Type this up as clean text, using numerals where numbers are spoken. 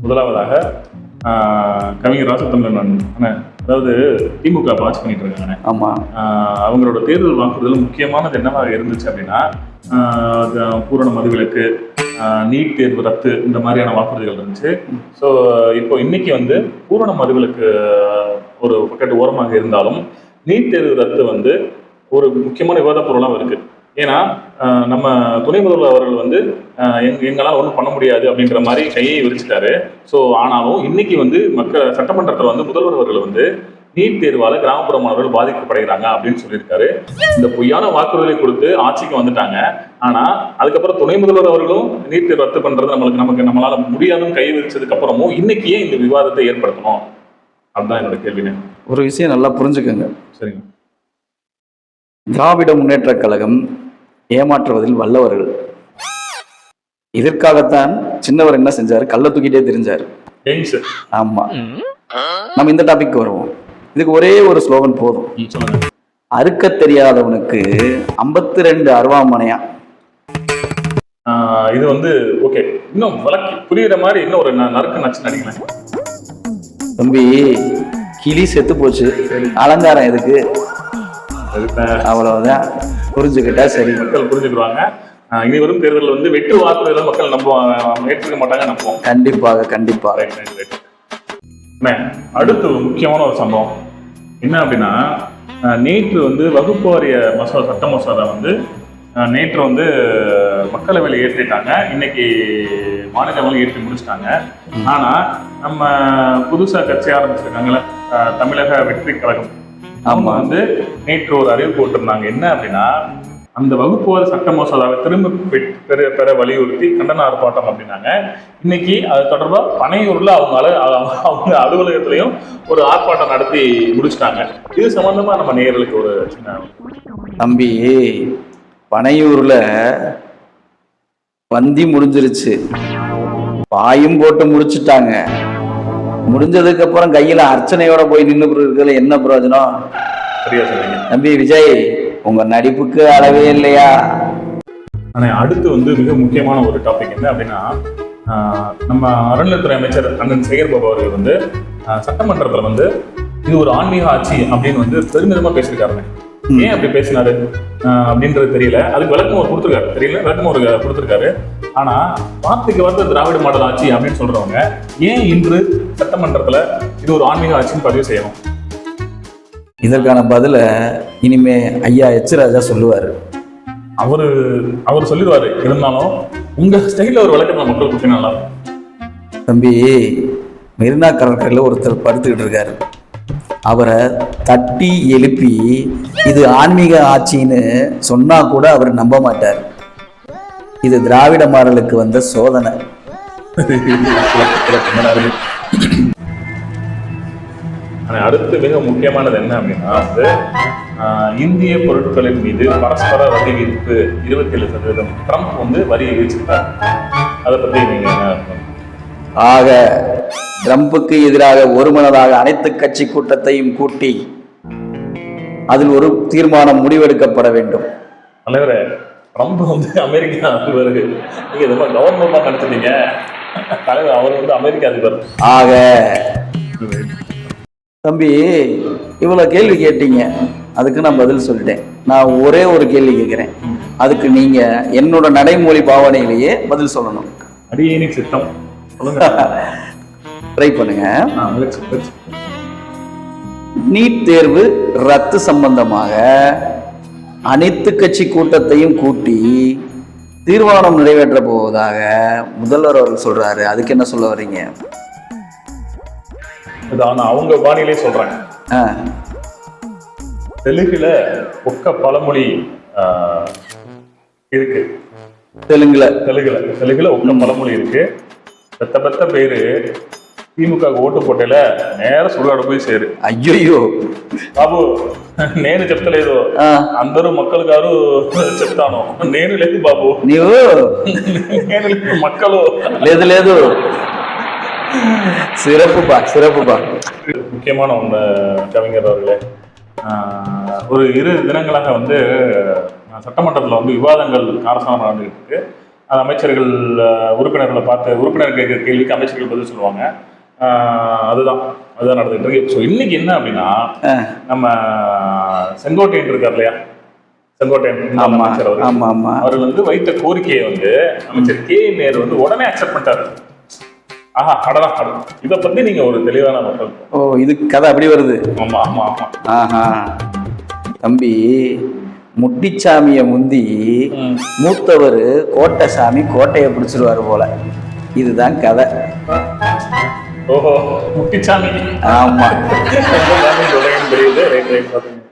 முதலாவதாக கவிஞர் ராசத்தமிழன் அதாவது திமுக ஆட்சி பண்ணிட்டு இருக்காங்க. ஆமாம். அவங்களோட தேர்தல் வாக்குறுதல் முக்கியமானது என்னவாக இருந்துச்சு அப்படின்னா பூரண மதுவிலக்கு, நீட் தேர்வு ரத்து, இந்த மாதிரியான வாக்குறுதிகள் இருந்துச்சு. ஸோ இப்போ இன்னைக்கு வந்து பூரண மதுவிலக்கு ஒரு பக்கெட் ஓரமாக இருந்தாலும் நீட் தேர்வு ரத்து ஒரு முக்கியமான விவாத பொருளாக இருக்கு. ஏன்னா நம்ம துணை முதல்வர் அவர்கள் எங்களால் ஒன்றும் பண்ண முடியாது அப்படின்ற மாதிரி கையை விரிச்சிட்டாரு. ஸோ ஆனாலும் இன்னைக்கு சட்டமன்றத்தில் முதல்வர் அவர்கள் நீட் தேர்வால கிராமப்புற மாணவர்கள் பாதிக்கப்படுகிறாங்க அப்படின்னு சொல்லியிருக்காரு. இந்த பொய்யான வாக்குறுதிகளை கொடுத்து ஆட்சிக்கு வந்துட்டாங்க. ஆனா அதுக்கப்புறம் துணை முதல்வர் அவர்களும் நீட் தேர்வு ரத்து பண்றது நம்மளால முடியாதுன்னு கை விரிச்சதுக்கு அப்புறமும் இன்னைக்கு ஏன் இந்த விவாதத்தை ஏற்படுத்தணும்? அதுதான் என்னோட கேள்விங்க. ஒரு விஷயம் நல்லா புரிஞ்சுக்கோங்க. சரிங்க. திராவிட முன்னேற்ற கழகம் ஏமாற்றுவதில் வல்லவர்கள். இதற்காகத்தான் சின்னவர் என்ன செஞ்சாரு? கள்ள தூக்கிட்டே தெரிஞ்சாரு. ஆமா, நம்ம இந்த டாபிக் வருவோம். இதுக்கு ஒரே ஒரு ஸ்லோகன் போதும். அறுக்க தெரியாதவனுக்கு 52 அருவாமனையா. இது ஓகே, இன்னும் வழக்கு புரியுற மாதிரி இன்னும் ஒரு நறுக்கு நச்சு நினைக்கிறேன். தம்பி, கிளி செத்து போச்சு, அலங்காரம் எதுக்கு? அவ்வளவுதான், புரிஞ்சுக்கிட்டா சரி. மக்கள் புரிஞ்சுக்குவாங்க. இனி வரும் தேர்தலில் வெட்டு வாக்குறுதிகளை மக்கள் ஏற்றுக்க மாட்டாங்க, நம்புவோம். கண்டிப்பாக கண்டிப்பாக. அடுத்து முக்கியமான ஒரு சம்பவம் என்ன அப்படின்னா, நேற்று வகுப்பு வாரிய சட்ட மசோதா நேற்று மக்களவையில் ஏற்றிட்டாங்க. இன்னைக்கு மாநிலங்களும் ஏற்றி முடிச்சிட்டாங்க. ஆனா நம்ம புதுசா கட்சி ஆரம்பிச்சிருக்காங்கல்ல, தமிழக வெற்றி கழகம், அவங்க நேற்று ஒரு அறிவிப்பு போட்டிருந்தாங்க. என்ன அப்படின்னா, அந்த வகுப்புவாத சட்ட மசோதாவை திரும்ப பெற வலியுறுத்தி கண்டன ஆர்ப்பாட்டம் அப்படின்னாங்க. இன்னைக்கு அது தொடர்பாக பனையூர்ல அவங்க அலுவலகத்திலையும் ஒரு ஆர்ப்பாட்டம் நடத்தி முடிச்சிட்டாங்க. இது சம்பந்தமா நம்ம நேயர்களுக்கு ஒரு சின்ன தம்பி, பனையூர்ல பந்தி முடிஞ்சிருச்சு, பாயும் போட்டு முடிச்சுட்டாங்க. முடிஞ்சதுக்கு அப்புறம் கையில அர்ச்சனையோட போய் நின்று இருக்கிறதுல என்ன பிரயோஜனம்? சரியா சொன்னீங்க தம்பி விஜய், உங்க நடிப்புக்கு அளவே இல்லையா? ஆனா அடுத்து மிக முக்கியமான ஒரு டாபிக் என்ன அப்படின்னா, நம்ம அறநிலையத்துறை அமைச்சர் அண்ணன் சேகர் பாபு அவர்கள் சட்டமன்றத்துல இது ஒரு ஆன்மீக ஆட்சி அப்படின்னு பெருமிதமா பேசியிருக்காருங்க. ஏன் அப்படி பேசினாரு அப்படின்றது தெரியல. அதுக்கு விளக்கம் ஒரு கொடுத்துருக்காரு. ஆனா வார்த்தைக்கு வார்த்தை திராவிட மாடல் ஆட்சி அப்படின்னு சொல்றவங்க ஏன் இன்று சட்டமன்றத்துல இது ஒரு ஆன்மீக ஆட்சின்னு பதிவு செய்யணும்? இதற்கான பதில இனிமே ஐயா எச் ராஜா சொல்லுவாரு. அவர் சொல்லிடுவாரு. இருந்தாலும் உங்க ஸ்டைல ஒரு விளக்கத்தை மக்கள் கொடுத்தீங்கன்னா நல்லா இருக்கும். தம்பி, மெரினா கடற்கரையில் ஒருத்தர் படுத்துக்கிட்டு இருக்காரு. அவரை தட்டி எழுப்பி இது ஆன்மீக ஆட்சின்னு சொன்னா கூட அவர் நம்ப மாட்டார். இது திராவிட மாடலுக்கு வந்த சோதனை. அடுத்து மிக முக்கியமானது என்ன அப்படின்னா, இந்திய பொருட்களின் மீது பரஸ்பர வரி விதிப்பு 27% ட்ரம்ப் வரியை விதிச்சிருக்காரு. அதை பத்தி நீங்க என்ன? ஆக ட்ரம்புக்கு எதிராக ஒருமனதாக அனைத்து கட்சி கூட்டத்தையும் கூட்டி அதில் ஒரு தீர்மானம் முடிவெடுக்கப்பட வேண்டும். தலைவரே, ட்ரம்ப் அமெரிக்கா அதிபர், நீங்க இந்த மாதிரி கவர்மெண்டா நினைச்சிட்டீங்க. தலைவர் அவர் அமெரிக்க அதிபர். ஆக தம்பி, இவ்வளவு கேள்வி கேட்டீங்க, அதுக்கு நான் பதில் சொல்லிட்டேன். நான் ஒரே ஒரு கேள்வி கேட்கிறேன், அதுக்கு நீங்க என்னோட நடைமொழி பாவனையிலேயே பதில் சொல்லணும். அடியேனி சித்தம். ட்ரை பண்ணுங்க. நீட் தேர்வு ரத்து சம்பந்தமாக அனைத்து கட்சி கூட்டத்தையும் கூட்டி தீர்மானம் நிறைவேற்ற போவதாக முதல்வர் அவர்கள் சொல்றாரு. அதுக்கு என்ன சொல்ல வர்றீங்க? அவங்க பாணியிலே சொல்றாங்க. தெலுங்குல ஒக்க பழமொழி இருக்கு. தெலுங்குல ஒக்க பழமொழி இருக்கு. பெத்த பேரு திமுக ஓட்டு போட்டல நேர சுடுகாடு போய் சேரு. అయ్యో బాబు, నేను చెప్తలేదు, అందరూ మక్కలు గారు చెప్తాను. నేను లేదు బాబు, నీవు నేను లేదు, మక్కలు లేదు లేదు. சிறப்புப்பா. முக்கியமான ஒன்று கவிஞர் அவர்களே, ஒரு 2 தினங்களாக சட்டமன்றத்தில் விவாதங்கள் காரசாரம் நடந்துகிட்டு இருக்கு. அது அமைச்சர்கள் உறுப்பினர்களை பார்த்து உறுப்பினர் கேட்குற கேள்விக்கு அமைச்சர்கள் பதில் சொல்லுவாங்க. அதுதான் நடந்துட்டு இருக்கு. ஸோ இன்னைக்கு என்ன அப்படின்னா, நம்ம செங்கோட்டையன் இருக்கார் இல்லையா, செங்கோட்டையன் அமைச்சர் அவர் வந்து வைத்த கோரிக்கையை வந்து அமைச்சர் கே நேரு வந்து உடனே அக்செப்ட் பண்ணிட்டாரு. இதை பத்தி நீங்க ஒரு தெளிவான மக்கள். இது கதை அப்படி வருது. ஆமா ஆமா ஆமா. தம்பி, முட்டிச்சாமிய முந்தி மூத்தவர் கோட்டைசாமி கோட்டையை பிடிச்சிருவாரு போல. இதுதான் கதை. ஓஹோ, முட்டிச்சாமி. ஆமா. தெரியுது.